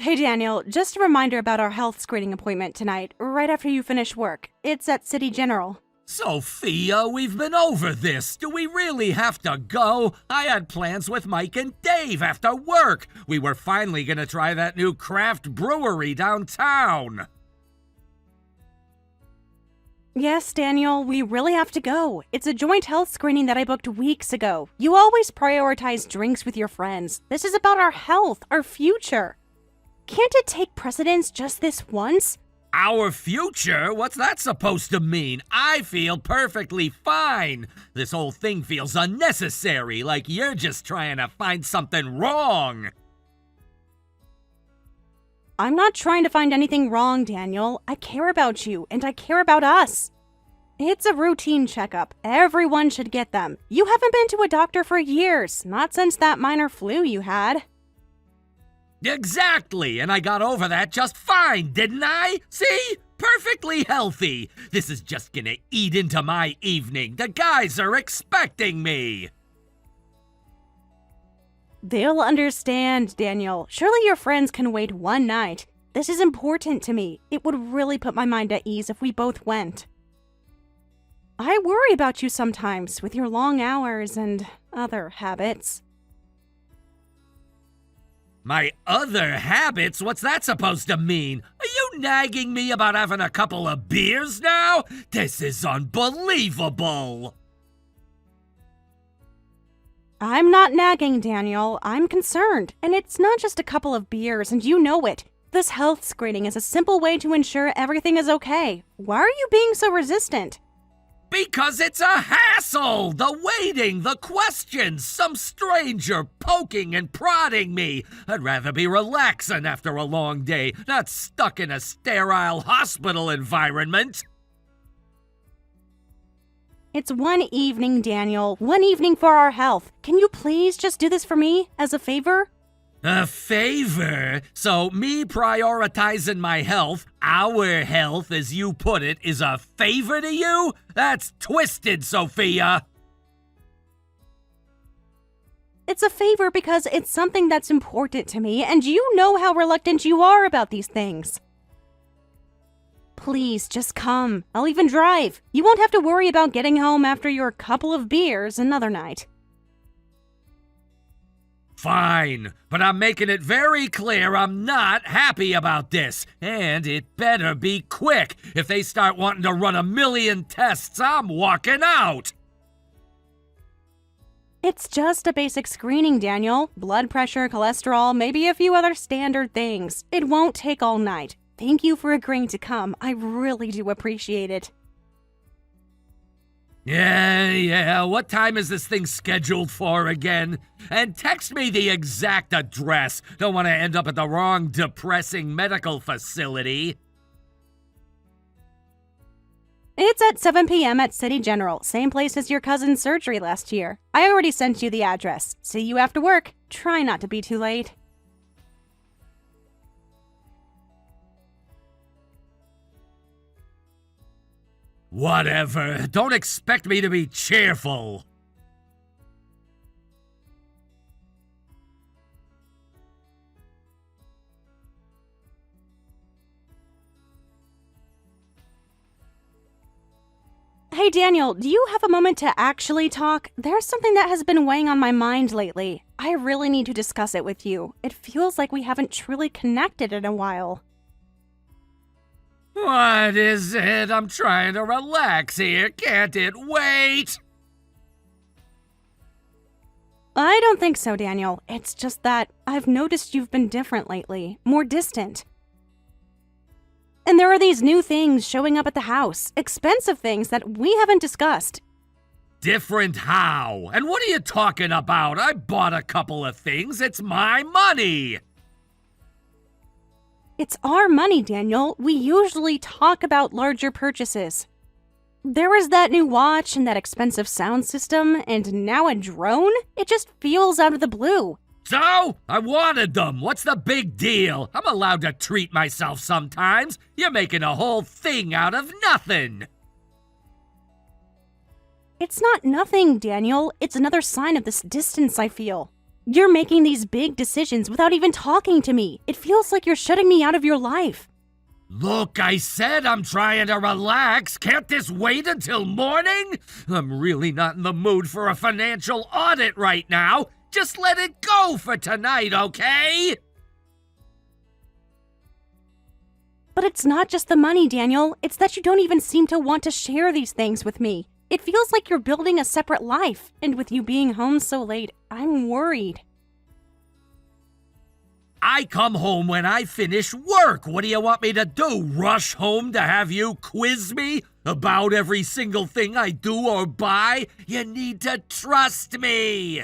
Hey Daniel, just a reminder about our health screening appointment tonight, right after you finish work. It's at City General. Sophia, we've been over this. Do we really have to go? I had plans with Mike and Dave after work. We were finally gonna try that new craft brewery downtown. Yes, Daniel, we really have to go. It's a joint health screening that I booked weeks ago. You always prioritize drinks with your friends. This is about our health, our future. Can't it take precedence just this once? Our future? What's that supposed to mean? I feel perfectly fine. This whole thing feels unnecessary, like you're just trying to find something wrong. I'm not trying to find anything wrong, Daniel. I care about you, and I care about us. It's a routine checkup. Everyone should get them. You haven't been to a doctor for years, not since that minor flu you had. Exactly, and I got over that just fine, didn't I? See? Perfectly healthy. This is just gonna eat into my evening. The guys are expecting me. They'll understand, Daniel. Surely your friends can wait one night. This is important to me. It would really put my mind at ease if we both went. I worry about you sometimes with your long hours and other habits. My other habits? What's that supposed to mean? Are you nagging me about having a couple of beers now? This is unbelievable. I'm not nagging, Daniel. I'm concerned. And it's not just a couple of beers, and you know it. This health screening is a simple way to ensure everything is okay. Why are you being so resistant? Because it's a hassle! The waiting, the questions, some stranger poking and prodding me. I'd rather be relaxing after a long day, not stuck in a sterile hospital environment. It's one evening, Daniel. One evening for our health. Can you please just do this for me, as a favor? A favor? So me prioritizing my health, our health as you put it, is a favor to you? That's twisted, Sophia. It's a favor because it's something that's important to me, and you know how reluctant you are about these things. Please, just come. I'll even drive. You won't have to worry about getting home after your couple of beers another night. Fine, but I'm making it very clear I'm not happy about this. And it better be quick. If they start wanting to run 1,000,000 tests, I'm walking out. It's just a basic screening, Daniel. Blood pressure, cholesterol, maybe a few other standard things. It won't take all night. Thank you for agreeing to come. I really do appreciate it. Yeah, what time is this thing scheduled for again? And text me the exact address. Don't want to end up at the wrong depressing medical facility. It's at 7 p.m. at City General, same place as your cousin's surgery last year. I already sent you the address. See you after work. Try not to be too late. Whatever. Don't expect me to be cheerful. Hey Daniel, do you have a moment to actually talk? There's something that has been weighing on my mind lately. I really need to discuss it with you. It feels like we haven't truly connected in a while. What is it? I'm trying to relax here. Can't it wait? I don't think so, Daniel. It's just that I've noticed you've been different lately, more distant. And there are these new things showing up at the house, expensive things that we haven't discussed. Different how? And what are you talking about? I bought a couple of things. It's my money. It's our money, Daniel. We usually talk about larger purchases. There was that new watch and that expensive sound system, and now a drone? It just feels out of the blue. So? I wanted them. What's the big deal? I'm allowed to treat myself sometimes. You're making a whole thing out of nothing. It's not nothing, Daniel. It's another sign of this distance I feel. You're making these big decisions without even talking to me. It feels like you're shutting me out of your life. Look, I said I'm trying to relax. Can't this wait until morning? I'm really not in the mood for a financial audit right now. Just let it go for tonight, okay? But it's not just the money, Daniel. It's that you don't even seem to want to share these things with me. It feels like you're building a separate life, and with you being home so late, I'm worried. I come home when I finish work. What do you want me to do? Rush home to have you quiz me about every single thing I do or buy? You need to trust me.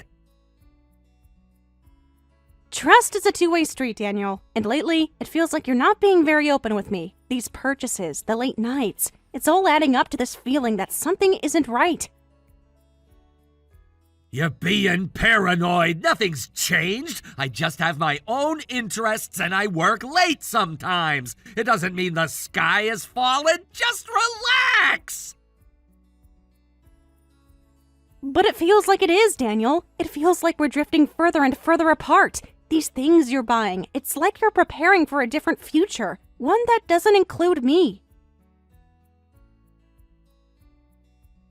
Trust is a two-way street, Daniel. And lately, it feels like you're not being very open with me. These purchases, the late nights, it's all adding up to this feeling that something isn't right. You're being paranoid. Nothing's changed. I just have my own interests and I work late sometimes. It doesn't mean the sky has fallen. Just relax. But it feels like it is, Daniel. It feels like we're drifting further and further apart. These things you're buying, it's like you're preparing for a different future, one that doesn't include me.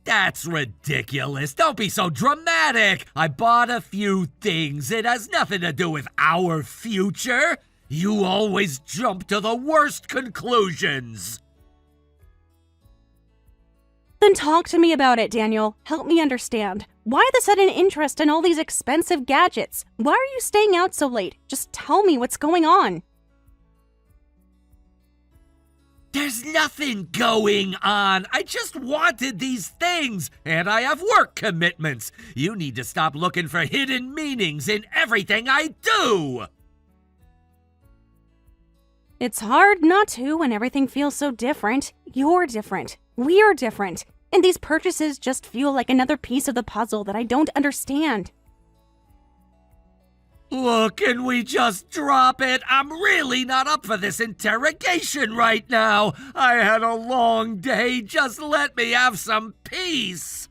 That's ridiculous. Don't be so dramatic. I bought a few things. It has nothing to do with our future. You always jump to the worst conclusions. Then talk to me about it, Daniel. Help me understand. Why the sudden interest in all these expensive gadgets? Why are you staying out so late? Just tell me what's going on. There's nothing going on. I just wanted these things, and I have work commitments. You need to stop looking for hidden meanings in everything I do. It's hard not to when everything feels so different. You're different. We're different. And these purchases just feel like another piece of the puzzle that I don't understand. Look, can we just drop it? I'm really not up for this interrogation right now. I had a long day. Just let me have some peace.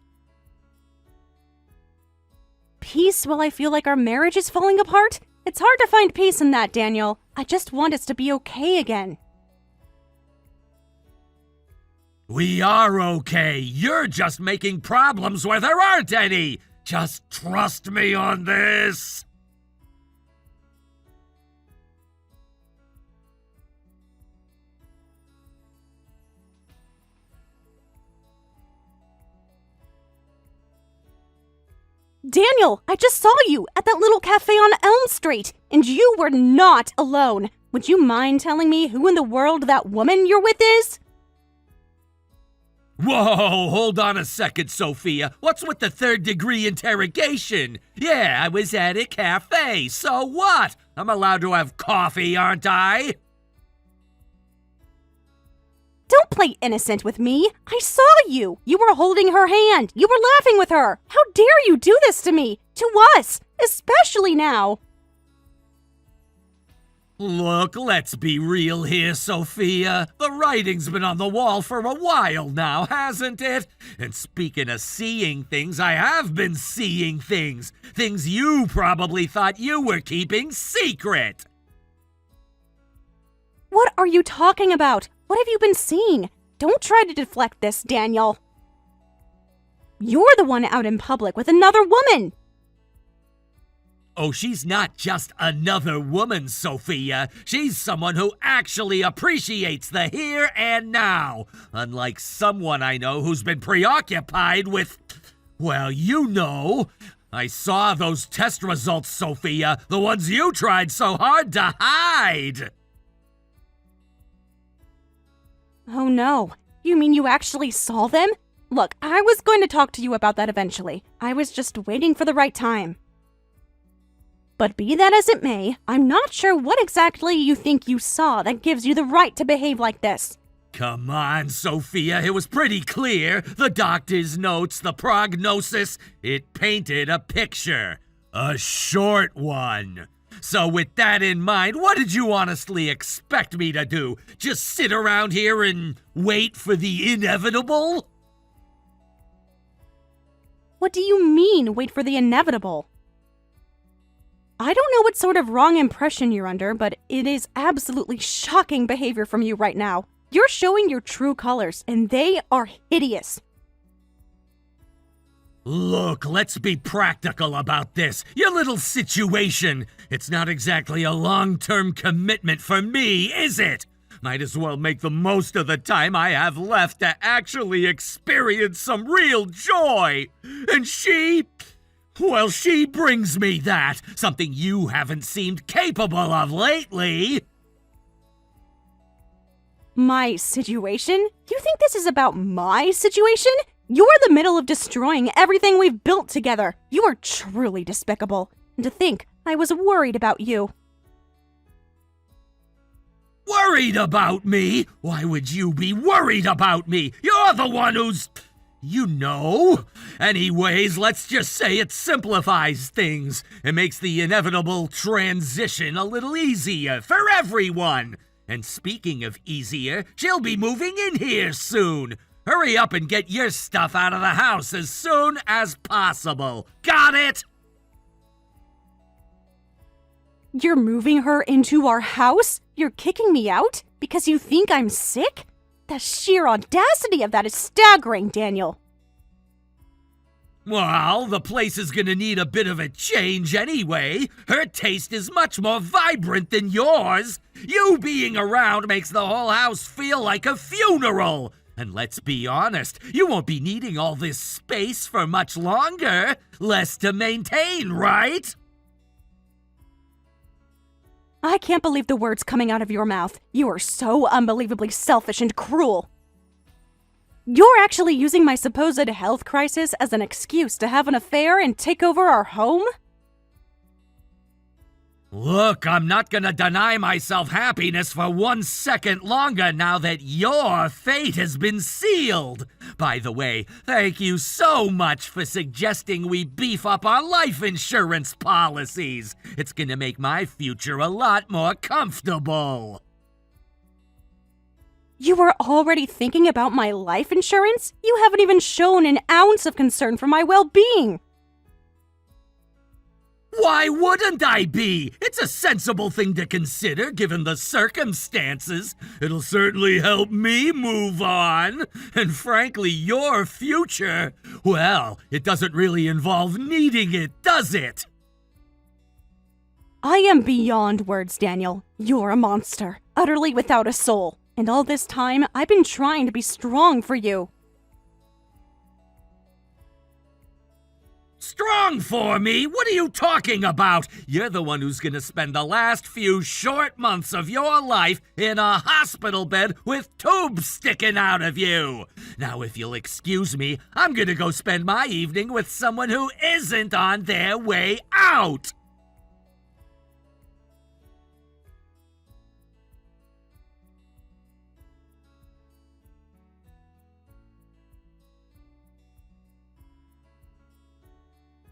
Peace while I feel like our marriage is falling apart? It's hard to find peace in that, Daniel. I just want us to be okay again. We are okay. You're just making problems where there aren't any. Just trust me on this. Daniel, I just saw you at that little cafe on Elm Street, and you were not alone. Would you mind telling me who in the world that woman you're with is? Whoa, hold on a second, Sophia. What's with the third-degree interrogation? Yeah, I was at a cafe. So what? I'm allowed to have coffee, aren't I? Don't play innocent with me. I saw you. You were holding her hand. You were laughing with her. How dare you do this to me? To us. Especially now. Look, let's be real here, Sophia. The writing's been on the wall for a while now, hasn't it? And speaking of seeing things, I have been seeing things. Things you probably thought you were keeping secret. What are you talking about? What have you been seeing? Don't try to deflect this, Daniel. You're the one out in public with another woman. Oh, she's not just another woman, Sophia. She's someone who actually appreciates the here and now. Unlike someone I know who's been preoccupied with, well, you know. I saw those test results, Sophia. The ones you tried so hard to hide. Oh no. You mean you actually saw them? Look, I was going to talk to you about that eventually. I was just waiting for the right time. But be that as it may, I'm not sure what exactly you think you saw that gives you the right to behave like this. Come on, Sophia, it was pretty clear. The doctor's notes, the prognosis, it painted a picture. A short one. So with that in mind, what did you honestly expect me to do? Just sit around here and wait for the inevitable? What do you mean, wait for the inevitable? I don't know what sort of wrong impression you're under, but it is absolutely shocking behavior from you right now. You're showing your true colors, and they are hideous. Look, let's be practical about this. Your little situation. It's not exactly a long-term commitment for me, is it? Might as well make the most of the time I have left to actually experience some real joy. And she brings me that. Something you haven't seemed capable of lately. My situation? You think this is about my situation? You're in the middle of destroying everything we've built together. You are truly despicable. And to think, I was worried about you. Worried about me? Why would you be worried about me? You're the one who's... You know. Anyways, let's just say it simplifies things. It makes the inevitable transition a little easier for everyone. And speaking of easier, she'll be moving in here soon. Hurry up and get your stuff out of the house as soon as possible. Got it? You're moving her into our house? You're kicking me out? Because you think I'm sick? The sheer audacity of that is staggering, Daniel. Well, the place is gonna need a bit of a change anyway. Her taste is much more vibrant than yours. You being around makes the whole house feel like a funeral. And let's be honest, you won't be needing all this space for much longer. Less to maintain, right? I can't believe the words coming out of your mouth. You are so unbelievably selfish and cruel. You're actually using my supposed health crisis as an excuse to have an affair and take over our home? Look, I'm not gonna deny myself happiness for 1 second longer now that your fate has been sealed. By the way, thank you so much for suggesting we beef up our life insurance policies. It's gonna make my future a lot more comfortable. You were already thinking about my life insurance? You haven't even shown an ounce of concern for my well-being. Why wouldn't I be? It's a sensible thing to consider given the circumstances. It'll certainly help me move on. And frankly, your future, well, it doesn't really involve needing it, does it? I am beyond words, Daniel. You're a monster, utterly without a soul. And all this time, I've been trying to be strong for you. Strong for me? What are you talking about? You're the one who's gonna spend the last few short months of your life in a hospital bed with tubes sticking out of you. Now, if you'll excuse me, I'm gonna go spend my evening with someone who isn't on their way out.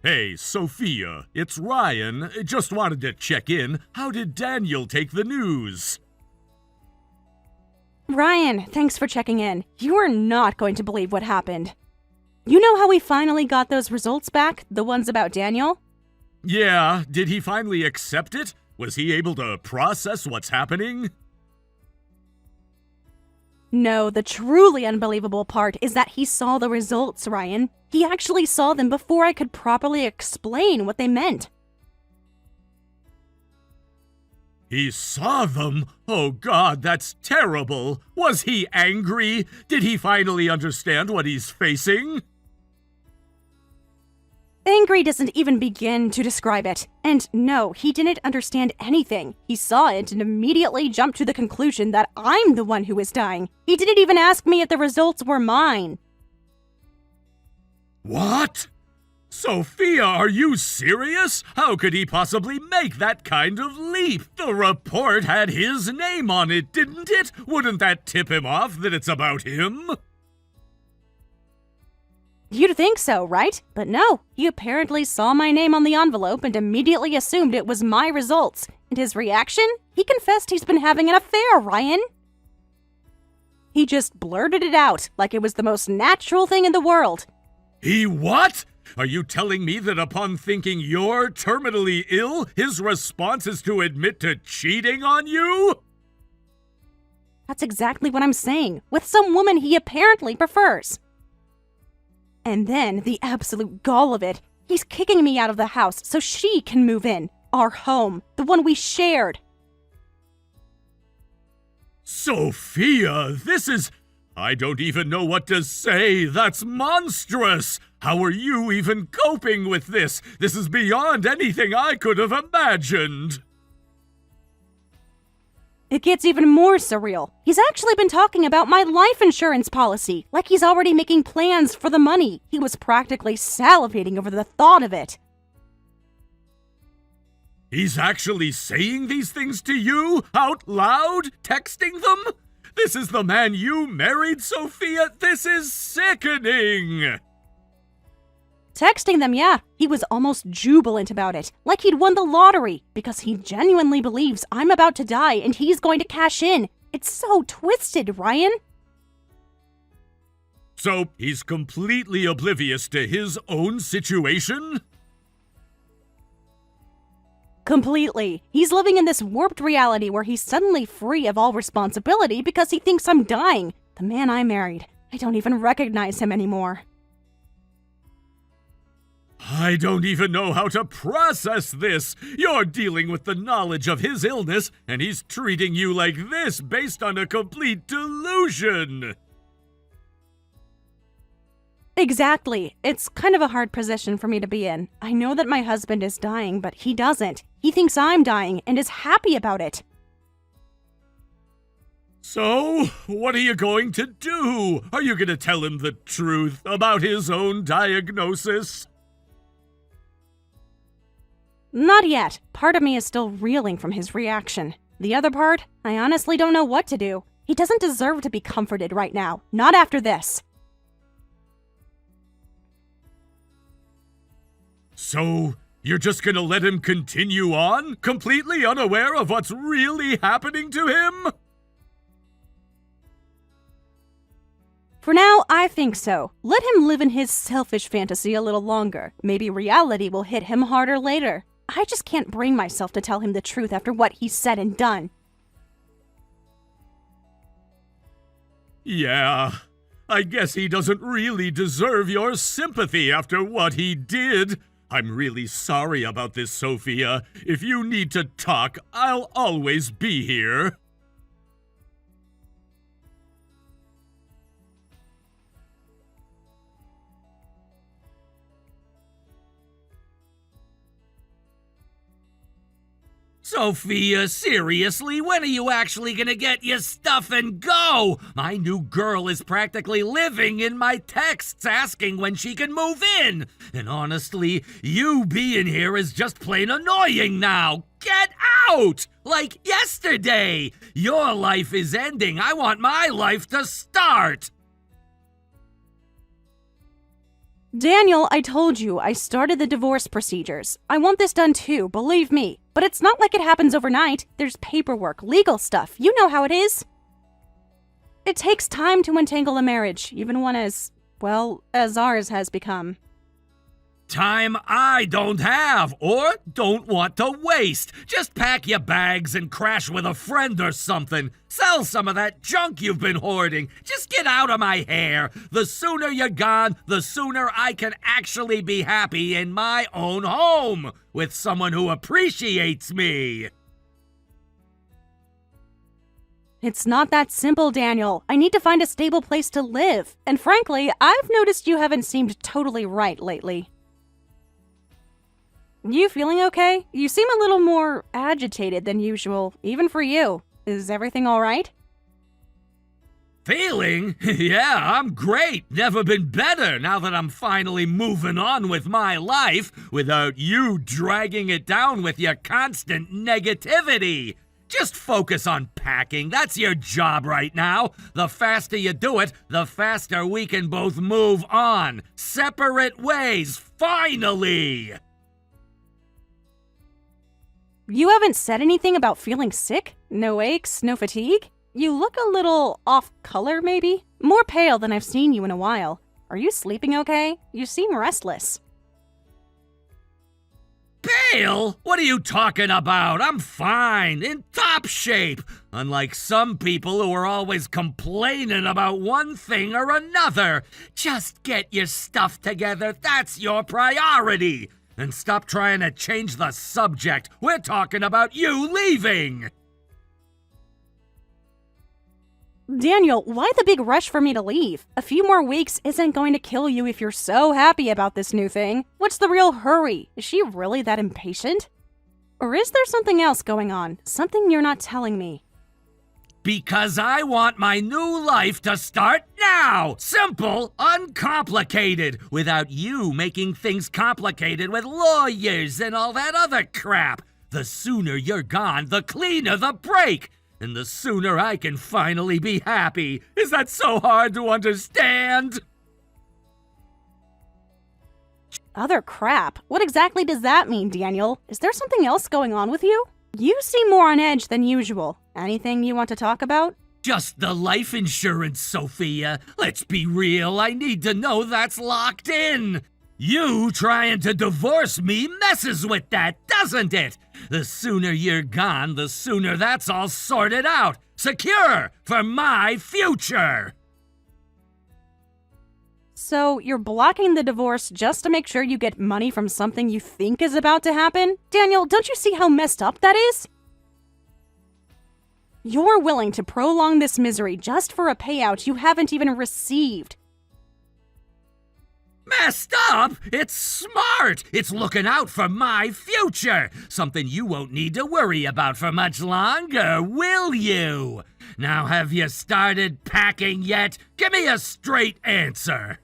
Hey, Sophia, it's Ryan. Just wanted to check in. How did Daniel take the news? Ryan, thanks for checking in. You are not going to believe what happened. You know how we finally got those results back? The ones about Daniel? Yeah, did he finally accept it? Was he able to process what's happening? No, the truly unbelievable part is that he saw the results, Ryan. He actually saw them before I could properly explain what they meant. He saw them? Oh God, that's terrible. Was he angry? Did he finally understand what he's facing? Angry doesn't even begin to describe it. And no, he didn't understand anything. He saw it and immediately jumped to the conclusion that I'm the one who is dying. He didn't even ask me if the results were mine. What? Sophia, are you serious? How could he possibly make that kind of leap? The report had his name on it, didn't it? Wouldn't that tip him off that it's about him? You'd think so, right? But no, he apparently saw my name on the envelope and immediately assumed it was my results. And his reaction? He confessed he's been having an affair, Ryan. He just blurted it out like it was the most natural thing in the world. He what? Are you telling me that upon thinking you're terminally ill, his response is to admit to cheating on you? That's exactly what I'm saying, with some woman he apparently prefers. And then, the absolute gall of it, he's kicking me out of the house so she can move in. Our home, the one we shared. Sophia, this is... I don't even know what to say. That's monstrous. How are you even coping with this? This is beyond anything I could have imagined. It gets even more surreal. He's actually been talking about my life insurance policy, like he's already making plans for the money. He was practically salivating over the thought of it. He's actually saying these things to you? Out loud? Texting them? This is the man you married, Sophia? This is sickening! Texting them, yeah. He was almost jubilant about it, like he'd won the lottery, because he genuinely believes I'm about to die and he's going to cash in. It's so twisted, Ryan. So, he's completely oblivious to his own situation? Completely. He's living in this warped reality where he's suddenly free of all responsibility because he thinks I'm dying. The man I married. I don't even recognize him anymore. I don't even know how to process this. You're dealing with the knowledge of his illness, and he's treating you like this based on a complete delusion. Exactly. It's kind of a hard position for me to be in. I know that my husband is dying, but he doesn't. He thinks I'm dying and is happy about it. So, what are you going to do? Are you going to tell him the truth about his own diagnosis? Not yet. Part of me is still reeling from his reaction. The other part, I honestly don't know what to do. He doesn't deserve to be comforted right now. Not after this. So, you're just gonna let him continue on, completely unaware of what's really happening to him? For now, I think so. Let him live in his selfish fantasy a little longer. Maybe reality will hit him harder later. I just can't bring myself to tell him the truth after what he's said and done. Yeah, I guess he doesn't really deserve your sympathy after what he did. I'm really sorry about this, Sophia. If you need to talk, I'll always be here. Sophia, seriously, when are you actually gonna get your stuff and go? My new girl is practically living in my texts asking when she can move in. And honestly, you being here is just plain annoying now. Get out! Like yesterday. Your life is ending. I want my life to start. Daniel, I told you, I started the divorce procedures. I want this done too, believe me. But it's not like it happens overnight. There's paperwork, legal stuff. You know how it is. It takes time to untangle a marriage, even one as, well, as ours has become. Time I don't have or don't want to waste. Just pack your bags and crash with a friend or something. Sell some of that junk you've been hoarding. Just get out of my hair. The sooner you're gone, the sooner I can actually be happy in my own home with someone who appreciates me. It's not that simple, Daniel. I need to find a stable place to live. And frankly, I've noticed you haven't seemed totally right lately. You feeling okay? You seem a little more agitated than usual, even for you. Is everything all right? Feeling? Yeah, I'm great. Never been better now that I'm finally moving on with my life without you dragging it down with your constant negativity. Just focus on packing. That's your job right now. The faster you do it, the faster we can both move on. Separate ways, finally! You haven't said anything about feeling sick? No aches, no fatigue? You look a little off color, maybe? More pale than I've seen you in a while. Are you sleeping okay? You seem restless. Pale? What are you talking about? I'm fine, in top shape. Unlike some people who are always complaining about one thing or another. Just get your stuff together, that's your priority. And stop trying to change the subject. We're talking about you leaving. Daniel, why the big rush for me to leave? A few more weeks isn't going to kill you if you're so happy about this new thing. What's the real hurry? Is she really that impatient? Or is there something else going on? Something you're not telling me? Because I want my new life to start now! Simple, uncomplicated, without you making things complicated with lawyers and all that other crap. The sooner you're gone, the cleaner the break. And the sooner I can finally be happy. Is that so hard to understand? Other crap? What exactly does that mean, Daniel? Is there something else going on with you? You seem more on edge than usual. Anything you want to talk about? Just the life insurance, Sophia. Let's be real, I need to know that's locked in. You trying to divorce me messes with that, doesn't it? The sooner you're gone, the sooner that's all sorted out. Secure for my future. So, you're blocking the divorce just to make sure you get money from something you think is about to happen? Daniel, don't you see how messed up that is? You're willing to prolong this misery just for a payout you haven't even received. Messed up? It's smart. It's looking out for my future. Something you won't need to worry about for much longer, will you? Now, have you started packing yet? Give me a straight answer.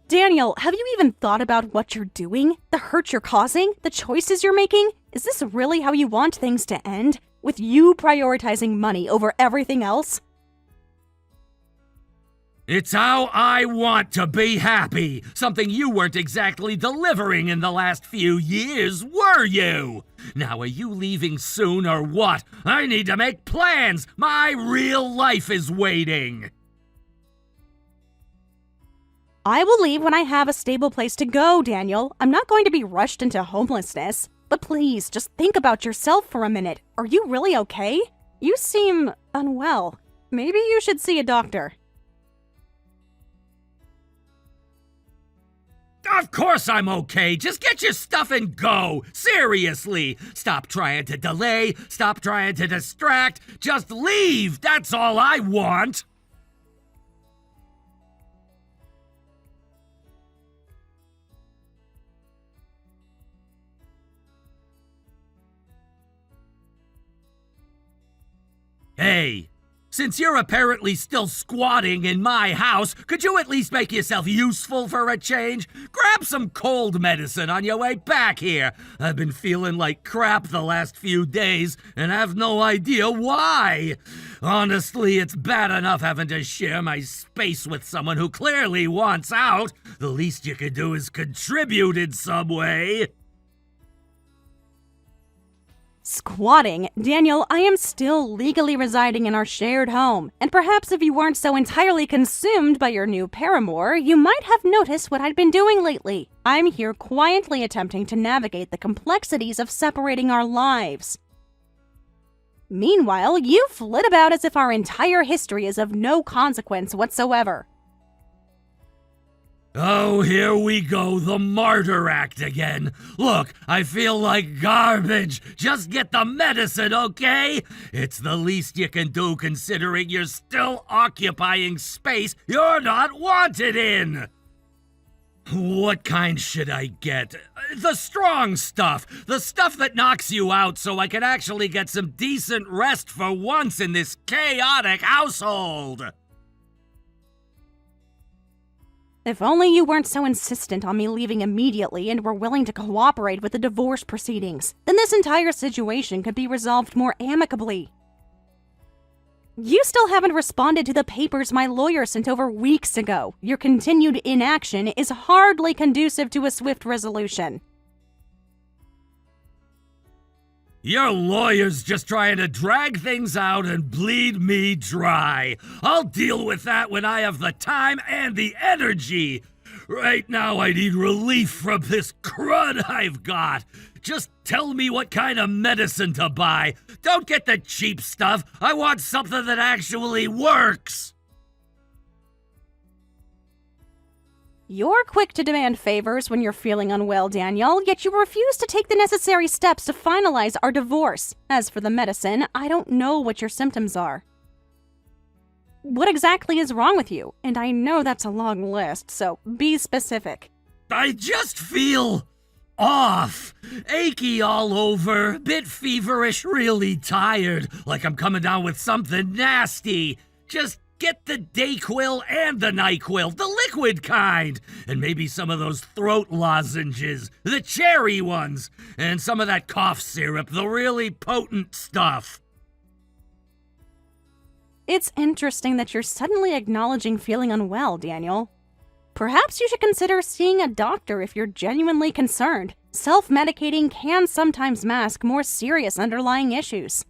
Daniel, have you even thought about what you're doing? The hurt you're causing? The choices you're making? Is this really how you want things to end? With you prioritizing money over everything else? It's how I want to be happy. Something you weren't exactly delivering in the last few years, were you? Now, are you leaving soon or what? I need to make plans. My real life is waiting. I will leave when I have a stable place to go, Daniel. I'm not going to be rushed into homelessness. But please, just think about yourself for a minute. Are you really okay? You seem unwell. Maybe you should see a doctor. Of course I'm okay. Just get your stuff and go. Seriously. Stop trying to delay. Stop trying to distract. Just leave. That's all I want. Hey, since you're apparently still squatting in my house, could you at least make yourself useful for a change? Grab some cold medicine on your way back here. I've been feeling like crap the last few days and have no idea why. Honestly, it's bad enough having to share my space with someone who clearly wants out. The least you could do is contribute in some way. Squatting? Daniel, I am still legally residing in our shared home, and perhaps if you weren't so entirely consumed by your new paramour, you might have noticed what I'd been doing lately. I'm here quietly attempting to navigate the complexities of separating our lives. Meanwhile, you flit about as if our entire history is of no consequence whatsoever. Oh, here we go, the martyr act again. Look, I feel like garbage. Just get the medicine, okay? It's the least you can do considering you're still occupying space you're not wanted in. What kind should I get? The strong stuff. The stuff that knocks you out so I can actually get some decent rest for once in this chaotic household. If only you weren't so insistent on me leaving immediately and were willing to cooperate with the divorce proceedings, then this entire situation could be resolved more amicably. You still haven't responded to the papers my lawyer sent over weeks ago. Your continued inaction is hardly conducive to a swift resolution. Your lawyer's just trying to drag things out and bleed me dry. I'll deal with that when I have the time and the energy. Right now I need relief from this crud I've got. Just tell me what kind of medicine to buy. Don't get the cheap stuff. I want something that actually works. You're quick to demand favors when you're feeling unwell, Daniel, yet you refuse to take the necessary steps to finalize our divorce. As for the medicine, I don't know what your symptoms are. What exactly is wrong with you? And I know that's a long list, so be specific. I just feel off. Achy all over, bit feverish, really tired, like I'm coming down with something nasty. Just get the Dayquil and the NyQuil, the liquid kind, and maybe some of those throat lozenges, the cherry ones, and some of that cough syrup, the really potent stuff. It's interesting that you're suddenly acknowledging feeling unwell, Daniel. Perhaps you should consider seeing a doctor if you're genuinely concerned. Self-medicating can sometimes mask more serious underlying issues.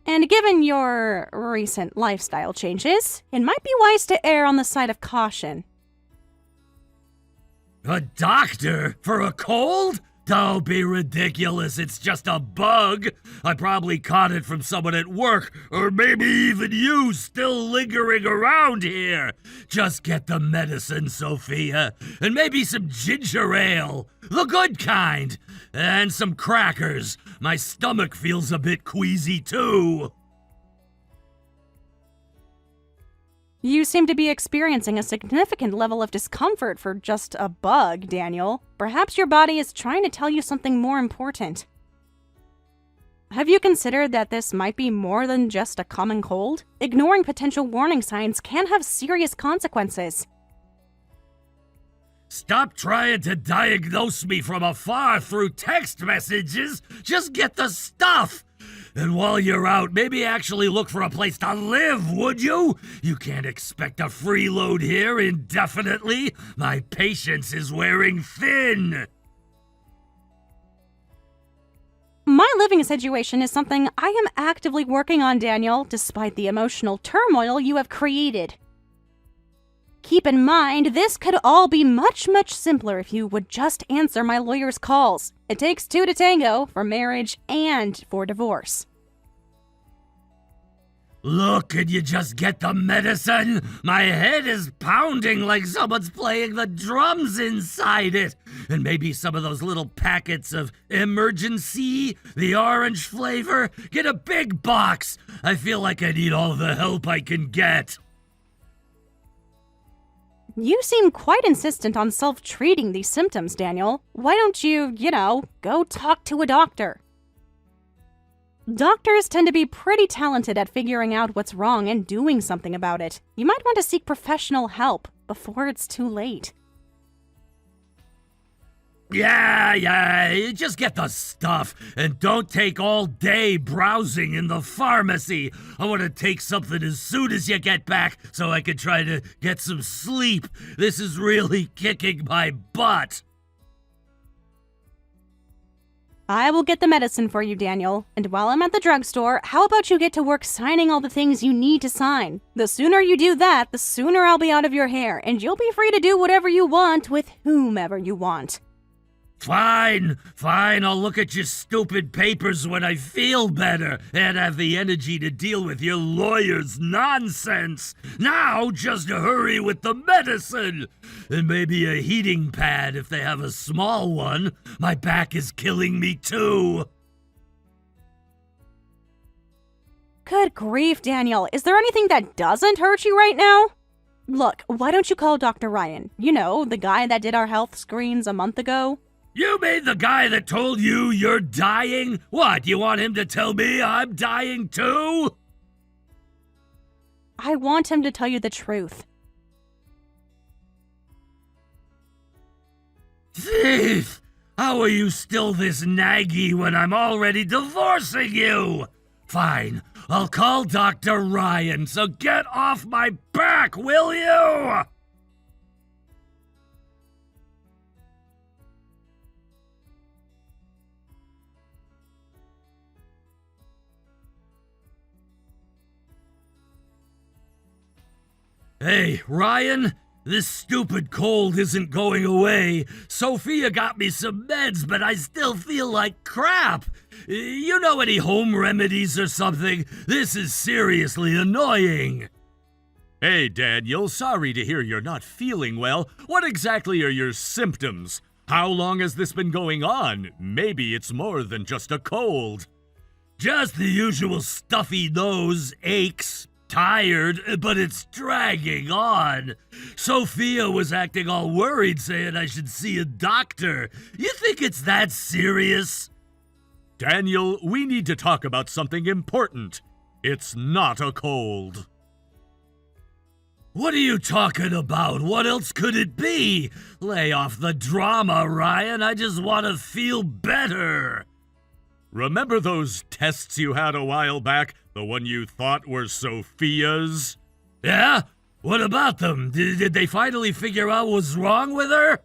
And given your recent lifestyle changes, it might be wise to err on the side of caution. A doctor? For a cold? Don't be ridiculous, it's just a bug. I probably caught it from someone at work, or maybe even you still lingering around here. Just get the medicine, Sophia, and maybe some ginger ale, the good kind, and some crackers. My stomach feels a bit queasy too. You seem to be experiencing a significant level of discomfort for just a bug, Daniel. Perhaps your body is trying to tell you something more important. Have you considered that this might be more than just a common cold? Ignoring potential warning signs can have serious consequences. Stop trying to diagnose me from afar through text messages. Just get the stuff. And while you're out, maybe actually look for a place to live, would you? You can't expect a freeload here indefinitely. My patience is wearing thin. My living situation is something I am actively working on, Daniel, despite the emotional turmoil you have created. Keep in mind, this could all be much simpler if you would just answer my lawyer's calls. It takes two to tango, for marriage and for divorce. Look, could you just get the medicine? My head is pounding like someone's playing the drums inside it. And maybe some of those little packets of emergency, the orange flavor. Get a big box. I feel like I need all the help I can get. You seem quite insistent on self-treating these symptoms, Daniel. Why don't you, go talk to a doctor? Doctors tend to be pretty talented at figuring out what's wrong and doing something about it. You might want to seek professional help before it's too late. Yeah, just get the stuff, and don't take all day browsing in the pharmacy. I want to take something as soon as you get back so I can try to get some sleep. This is really kicking my butt. I will get the medicine for you, Daniel. And while I'm at the drugstore, how about you get to work signing all the things you need to sign? The sooner you do that, the sooner I'll be out of your hair, and you'll be free to do whatever you want with whomever you want. Fine, I'll look at your stupid papers when I feel better and have the energy to deal with your lawyer's nonsense. Now, just hurry with the medicine. And maybe a heating pad if they have a small one. My back is killing me too. Good grief, Daniel. Is there anything that doesn't hurt you right now? Look, why don't you call Dr. Ryan? You know, the guy that did our health screens a month ago? You mean the guy that told you you're dying? What, you want him to tell me I'm dying too? I want him to tell you the truth. Thief! How are you still this naggy when I'm already divorcing you? Fine, I'll call Dr. Ryan, so get off my back, will you? Hey, Ryan, This stupid cold isn't going away. Sophia got me some meds, but I still feel like crap. You know any home remedies or something? This is seriously annoying. Hey, Daniel, sorry to hear you're not feeling well. What exactly are your symptoms? How long has this been going on? Maybe it's more than just a cold. Just the usual stuffy nose, aches, tired, but it's dragging on. Sophia was acting all worried, saying I should see a doctor. You think it's that serious? Daniel, we need to talk about something important. It's not a cold. What are you talking about? What else could it be? Lay off the drama, Ryan. I just want to feel better. Remember those tests you had a while back? The one you thought were Sophia's? Yeah? What about them? Did they finally figure out what's wrong with her?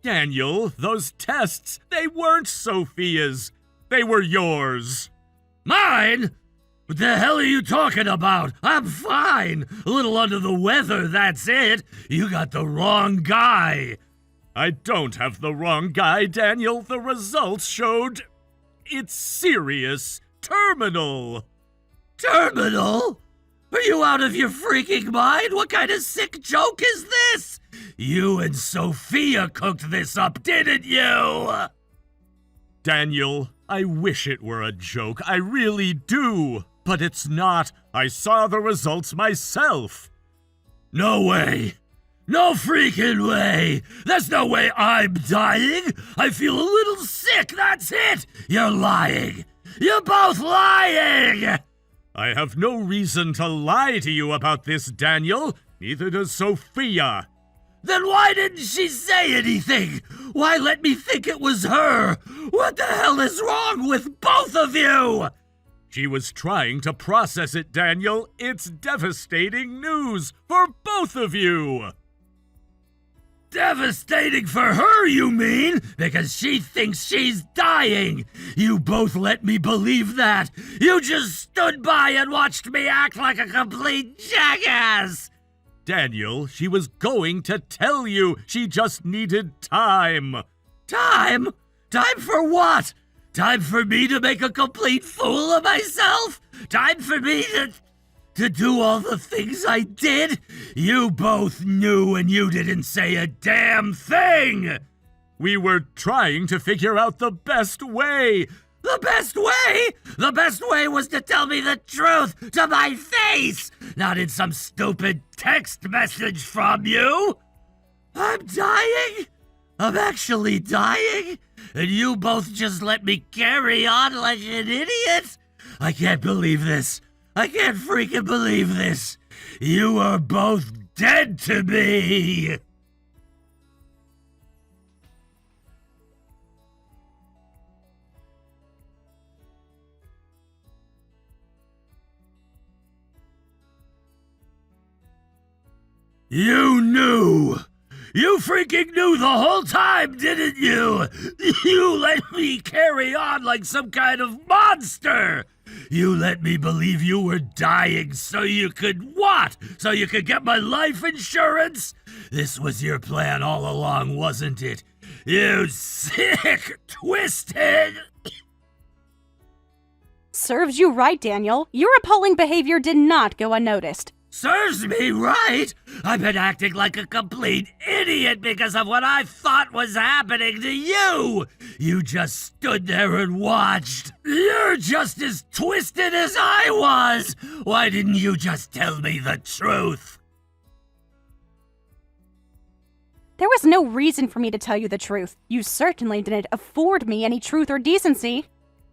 Daniel, those tests, they weren't Sophia's. They were yours. Mine? What the hell are you talking about? I'm fine. A little under the weather, that's it. You got the wrong guy. I don't have the wrong guy, Daniel. The results showed it's serious. Terminal. Terminal? Are you out of your freaking mind? What kind of sick joke is this? You and Sophia cooked this up, didn't you? Daniel, I wish it were a joke. I really do. But it's not. I saw the results myself. No way. No freaking way! There's no way I'm dying! I feel a little sick, that's it! You're lying! You're both lying! I have no reason to lie to you about this, Daniel. Neither does Sophia. Then why didn't she say anything? Why let me think it was her? What the hell is wrong with both of you? She was trying to process it, Daniel. It's devastating news for both of you. Devastating for her, you mean? Because she thinks she's dying. You both let me believe that. You just stood by and watched me act like a complete jackass. Daniel, she was going to tell you. She just needed time. Time? Time for what? Time for me to make a complete fool of myself? Time for me to do all the things I did? You both knew and you didn't say a damn thing! We were trying to figure out the best way. The best way? The best way was to tell me the truth to my face, not in some stupid text message from you. I'm dying? I'm actually dying? And you both just let me carry on like an idiot? I can't believe this. I can't freaking believe this. You are both dead to me. You knew! You freaking knew the whole time, didn't you? You let me carry on like some kind of monster! You let me believe you were dying so you could what? So you could get my life insurance? This was your plan all along, wasn't it? You sick, twisted... Serves you right, Daniel. Your appalling behavior did not go unnoticed. Serves me right? I've been acting like a complete idiot because of what I thought was happening to you. You just stood there and watched. You're just as twisted as I was. Why didn't you just tell me the truth? There was no reason for me to tell you the truth. You certainly didn't afford me any truth or decency.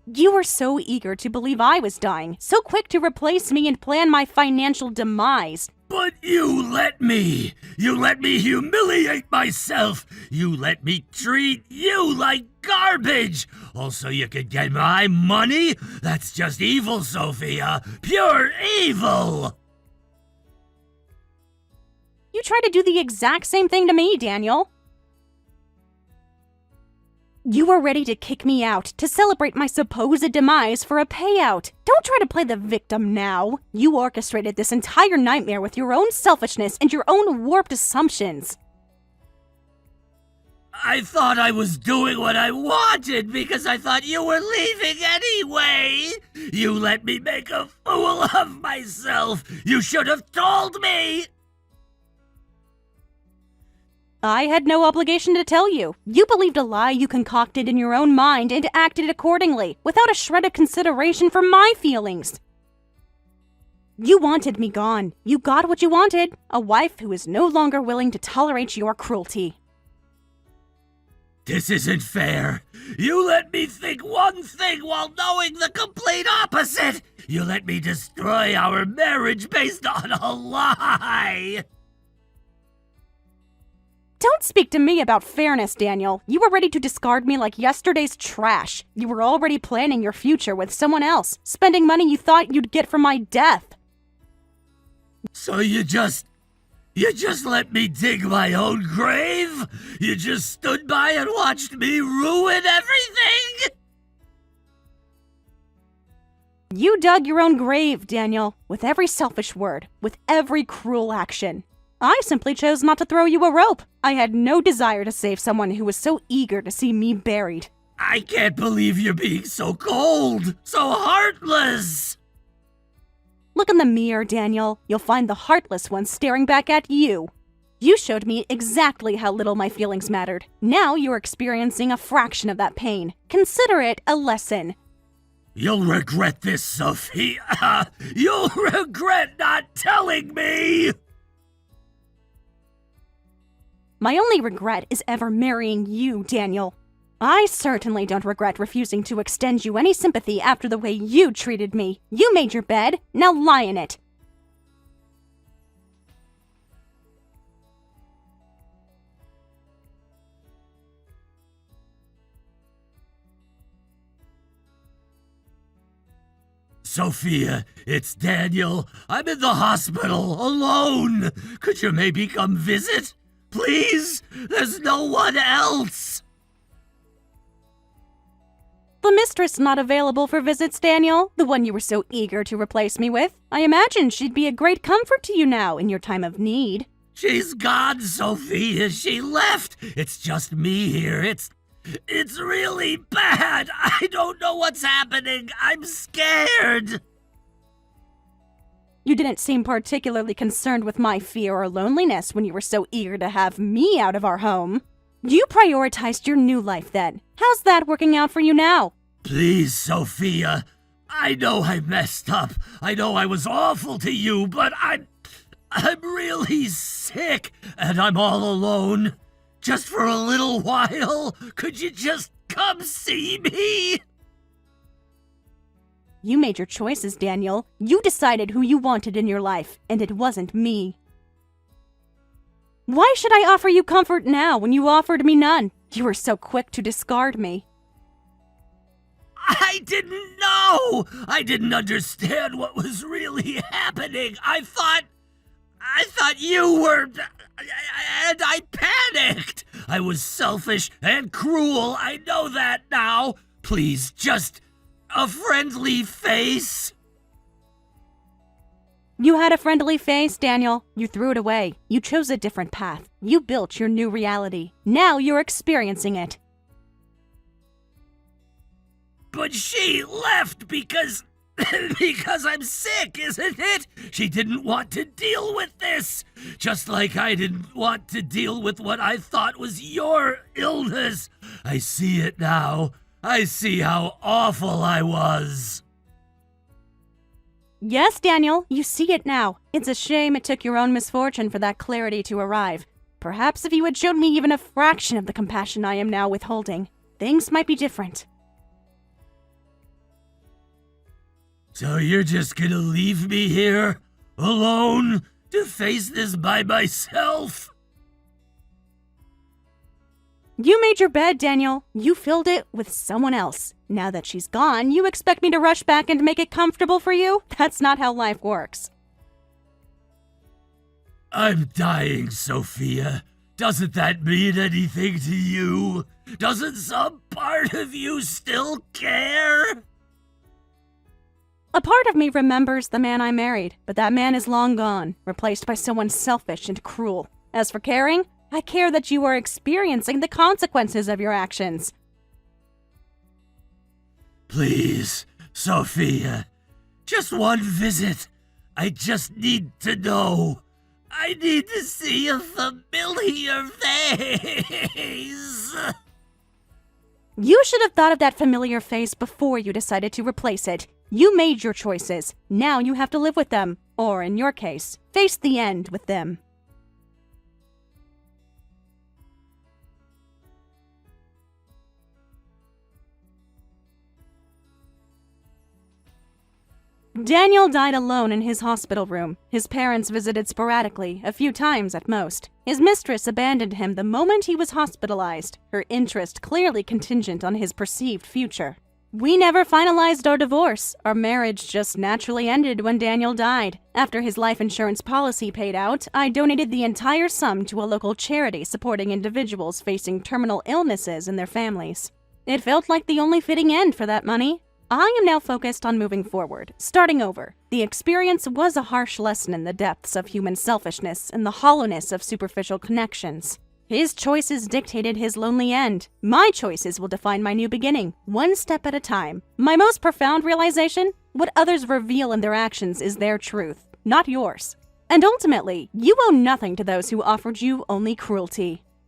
You were so eager to believe I was dying, so quick to replace me and plan my financial demise. But you let me. You let me humiliate myself. You let me treat you like garbage. Also, you could get my money? That's just evil, Sophia. Pure evil. You tried to do the exact same thing to me, Daniel. You were ready to kick me out, to celebrate my supposed demise for a payout. Don't try to play the victim now. You orchestrated this entire nightmare with your own selfishness and your own warped assumptions. I thought I was doing what I wanted because I thought you were leaving anyway. You let me make a fool of myself. You should have told me. I had no obligation to tell you. You believed a lie you concocted in your own mind and acted accordingly, without a shred of consideration for my feelings. You wanted me gone. You got what you wanted. A wife who is no longer willing to tolerate your cruelty. This isn't fair. You let me think one thing while knowing the complete opposite. You let me destroy our marriage based on a lie. Don't speak to me about fairness, Daniel. You were ready to discard me like yesterday's trash. You were already planning your future with someone else, spending money you thought you'd get from my death. So you just let me dig my own grave? You just stood by and watched me ruin everything? You dug your own grave, Daniel, with every selfish word, with every cruel action. I simply chose not to throw you a rope. I had no desire to save someone who was so eager to see me buried. I can't believe you're being so cold, so heartless. Look in the mirror, Daniel. You'll find the heartless one staring back at you. You showed me exactly how little my feelings mattered. Now you're experiencing a fraction of that pain. Consider it a lesson. You'll regret this, Sophia. You'll regret not telling me. My only regret is ever marrying you, Daniel. I certainly don't regret refusing to extend you any sympathy after the way you treated me. You made your bed, now lie in it. Sophia, it's Daniel. I'm in the hospital, alone. Could you maybe come visit? Please? There's no one else. The mistress not available for visits, Daniel, the one you were so eager to replace me with. I imagine she'd be a great comfort to you now in your time of need. She's gone, Sophia. She left. It's just me here. It's really bad. I don't know what's happening. I'm scared. You didn't seem particularly concerned with my fear or loneliness when you were so eager to have me out of our home. You prioritized your new life then. How's that working out for you now? Please, Sophia. I know I messed up. I know I was awful to you, but I'm really sick, and I'm all alone. Just for a little while, could you just come see me? You made your choices, Daniel. You decided who you wanted in your life, and it wasn't me. Why should I offer you comfort now when you offered me none? You were so quick to discard me. I didn't know! I didn't understand what was really happening. I thought you were... And I panicked. I was selfish and cruel. I know that now. Please, just a friendly face. You had a friendly face, Daniel. You threw it away. You chose a different path. You built your new reality. Now you're experiencing it. But she left because I'm sick, isn't it? She didn't want to deal with this. Just like I didn't want to deal with what I thought was your illness. I see it now. I see how awful I was. Yes, Daniel, you see it now. It's a shame it took your own misfortune for that clarity to arrive. Perhaps if you had shown me even a fraction of the compassion I am now withholding, things might be different. So you're just gonna leave me here, alone, to face this by myself? You made your bed, Daniel. You filled it with someone else. Now that she's gone, you expect me to rush back and make it comfortable for you? That's not how life works. I'm dying, Sophia. Doesn't that mean anything to you? Doesn't some part of you still care? A part of me remembers the man I married, but that man is long gone, replaced by someone selfish and cruel. As for caring, I care that you are experiencing the consequences of your actions. Please, Sophia, just one visit. I just need to know. I need to see a familiar face. You should have thought of that familiar face before you decided to replace it. You made your choices. Now you have to live with them. Or, in your case, face the end with them. Daniel died alone in his hospital room. His parents visited sporadically, a few times at most. His mistress abandoned him the moment he was hospitalized, her interest clearly contingent on his perceived future. We never finalized our divorce. Our marriage just naturally ended when Daniel died. After his life insurance policy paid out, I donated the entire sum to a local charity supporting individuals facing terminal illnesses and their families. It felt like the only fitting end for that money. I am now focused on moving forward, starting over. The experience was a harsh lesson in the depths of human selfishness and the hollowness of superficial connections. His choices dictated his lonely end. My choices will define my new beginning, one step at a time. My most profound realization? What others reveal in their actions is their truth, not yours. And ultimately, you owe nothing to those who offered you only cruelty.